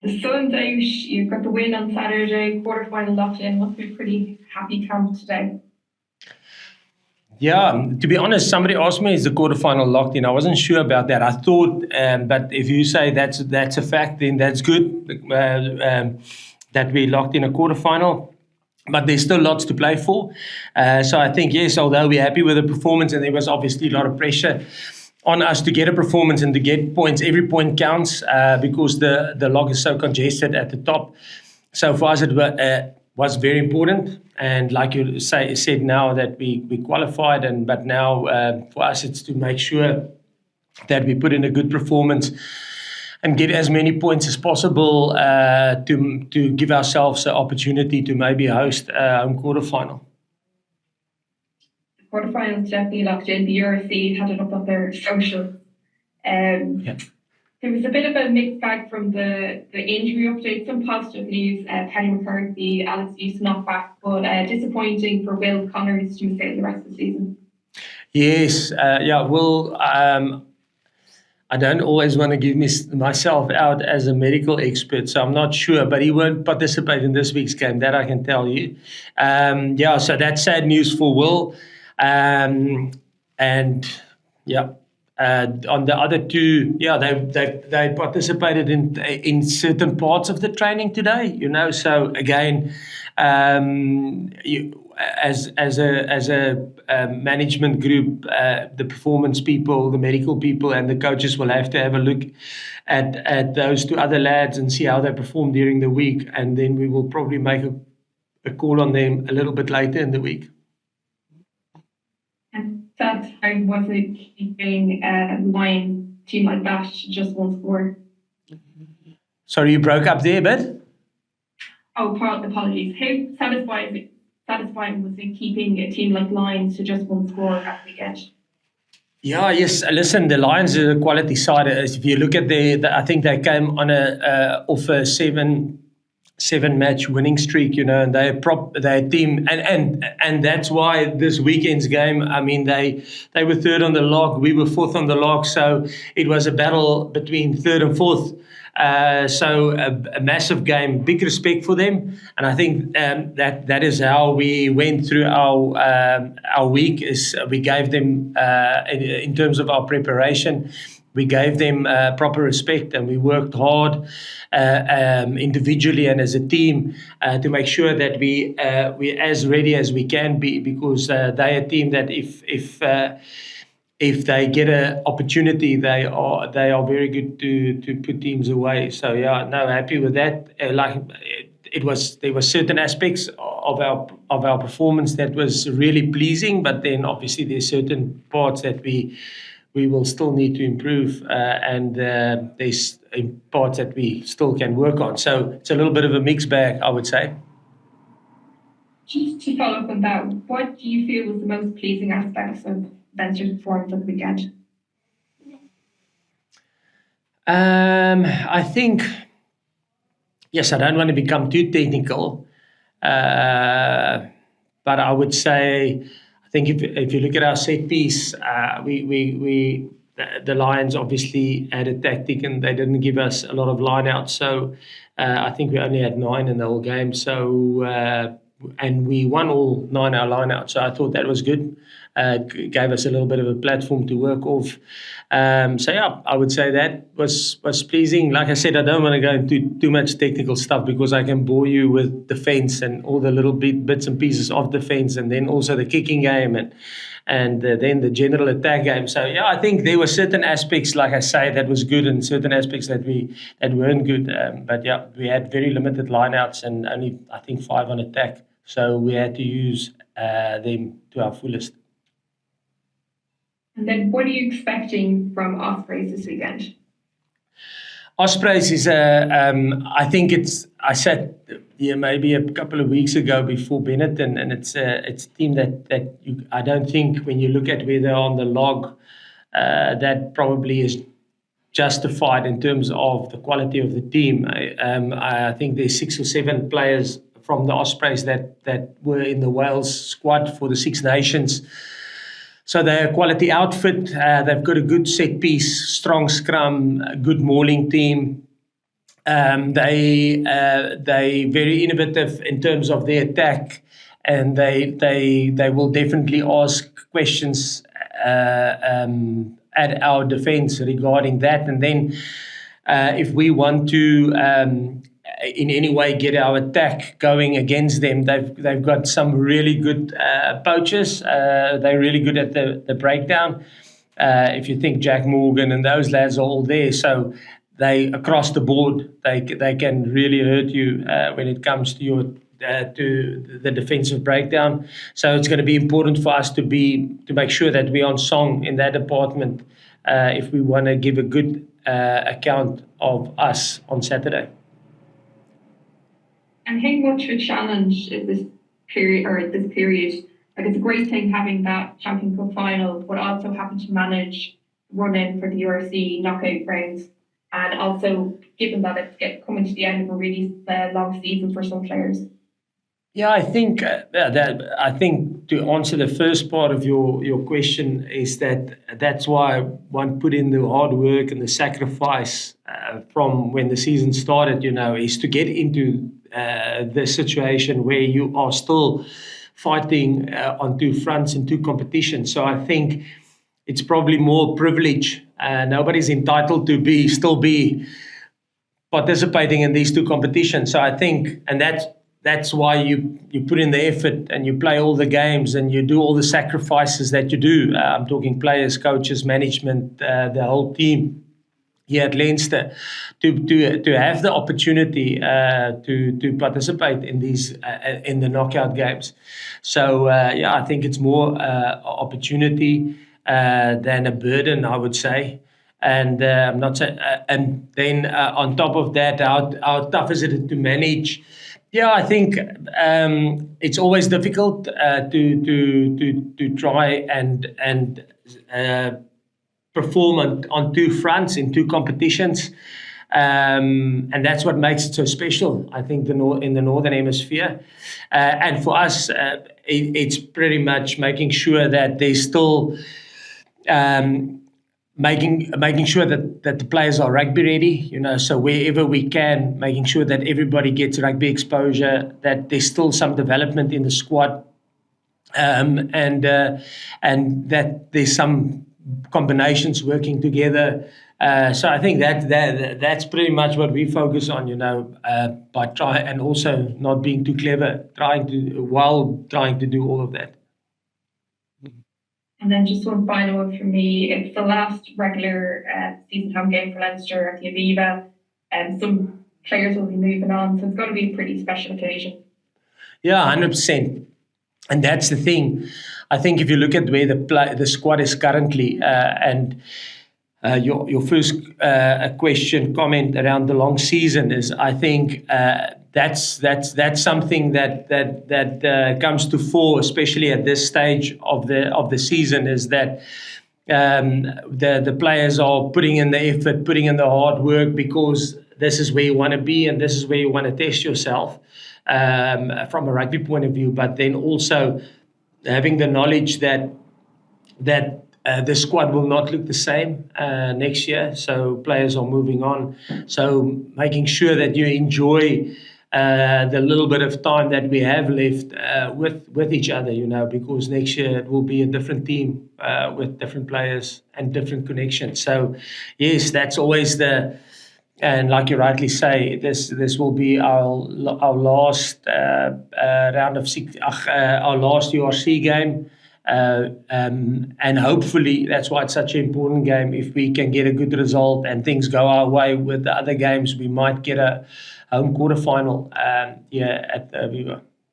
The sun's out, you've got the win on Saturday, quarterfinal locked in. Must be a pretty happy camp today. Yeah, to be honest, somebody asked me, is the quarterfinal locked in? I wasn't sure about that. I thought, but if you say that's a fact, then that's good, that we locked in a quarterfinal. But there's still lots to play for. So I think, yes, although we're happy with the performance, and there was obviously a lot of pressure on us to get a performance and to get points. Every point counts because the log is so congested at the top. So for us, it was very important. And like you said now that we qualified, but now for us it's to make sure that we put in a good performance and get as many points as possible to give ourselves an opportunity to maybe host a home quarterfinal. The quarterfinals definitely locked in. The URC had it up on their social. Yeah. There was a bit of a mixed bag from the injury update. Some positive news: Penny McCarthy, Alex Houston not back, but disappointing for Will Connors to miss out the rest of the season. Yes, Will. I don't always want to give myself out as a medical expert, so I'm not sure, but he won't participate in this week's game, that I can tell you. So that's sad news for Will. On the other two, they participated in certain parts of the training today, so again, as a management group, the performance people, the medical people, and the coaches will have to have a look at those two other lads and see how they perform during the week, and then we will probably make a call on them a little bit later in the week. And that's how was it keeping Lions team like that to just one score? Sorry, you broke up there a bit? Oh, apologies. How satisfying was it keeping a team like Lions to just one score at the weekend? Yeah, yes. Listen, the Lions are a quality side. If you look at I think they came on off a seven match winning streak, and they're a team, and that's why this weekend's game, I mean, they were third on the log, we were fourth on the log, so it was a battle between third and fourth. So a massive game, big respect for them, and I think that is how we went through our week. Is we gave them in terms of our preparation, we gave them proper respect, and we worked hard individually and as a team to make sure that we're as ready as we can be, because they're a team that if they get an opportunity, they are very good to put teams away. So happy with that. There were certain aspects of our performance that was really pleasing, but then obviously there's certain parts that we will still need to improve, and there's parts that we still can work on. So it's a little bit of a mixed bag, I would say. Just to follow up on that, what do you feel was the most pleasing aspects of Leinster's performance at the weekend? I think, yes, I don't want to become too technical, but I would say, I think if you look at our set piece, the Lions obviously had a tactic and they didn't give us a lot of line outs. So I think we only had 9 in the whole game. So and we won all 9 our line outs. So I thought that was good. Gave us a little bit of a platform to work off. I would say that was pleasing. Like I said, I don't want to go into too much technical stuff because I can bore you with defense and all the little bits and pieces of defense, and then also the kicking game and then the general attack game. So I think there were certain aspects, like I say, that was good, and certain aspects that weren't good. But we had very limited lineouts and only, I think, 5 on attack. So we had to use them to our fullest. And then what are you expecting from Ospreys this weekend? Ospreys is I think I said maybe a couple of weeks ago before Benetton, and it's a team that I don't think, when you look at where they're on the log, that probably is justified in terms of the quality of the team. I think there's 6 or 7 players from the Ospreys that were in the Wales squad for the Six Nations. So they're a quality outfit. They've got a good set piece, strong scrum, a good mauling team. They very innovative in terms of their attack, and they will definitely ask questions at our defence regarding that. And then if we want to in any way get our attack going against them, they've got some really good poachers. They're really good at the breakdown. If you think Jack Morgan and those lads are all there, so they across the board they can really hurt you when it comes to your to the defensive breakdown. So it's going to be important for us to make sure that we're on song in that department if we want to give a good account of us on Saturday. And how much of a challenge is this period? Like, it's a great thing having that Champions Cup final, but also having to manage running for the URC knockout rounds, and also given that it's coming to the end of a really long season for some players. Yeah, I think to answer the first part of your question is that's why one put in the hard work and the sacrifice from when the season started, is to get into the situation where you are still fighting on two fronts in two competitions. So I think it's probably more privilege. Nobody's entitled to still be participating in these two competitions. So I think, and that's why you put in the effort and you play all the games and you do all the sacrifices that you do. I'm talking players, coaches, management, the whole team here at Leinster, to have the opportunity to participate in these in the knockout games. So I think it's more opportunity than a burden, I would say. And I'm not saying, and then on top of that, how tough is it to manage? Yeah, I think it's always difficult to try and perform on two fronts in two competitions, and that's what makes it so special, I think, in the Northern Hemisphere. And for us, it's pretty much making sure that there's still making sure that the players are rugby ready, so wherever we can, making sure that everybody gets rugby exposure, that there's still some development in the squad, and that there's some combinations working together. So I think that's pretty much what we focus on, by trying, and also not being too clever, trying to do all of that. And then just one final one from me. It's the last regular season home game for Leinster at the Aviva, and some players will be moving on, so it's going to be a pretty special occasion. Yeah, 100%. And that's the thing. I think if you look at where the squad is currently, and your first comment around the long season is, I think that's something that comes to fore, especially at this stage of the season, is that the players are putting in the effort, putting in the hard work, because this is where you want to be and this is where you want to test yourself from a rugby point of view, but then also having the knowledge that the squad will not look the same next year. So players are moving on. So making sure that you enjoy the little bit of time that we have left with each other, because next year it will be a different team with different players and different connections. So yes, that's always and like you rightly say, this will be our last round of our last URC game. And hopefully that's why it's such an important game. If we can get a good result and things go our way with the other games, we might get a home quarterfinal at Aviva.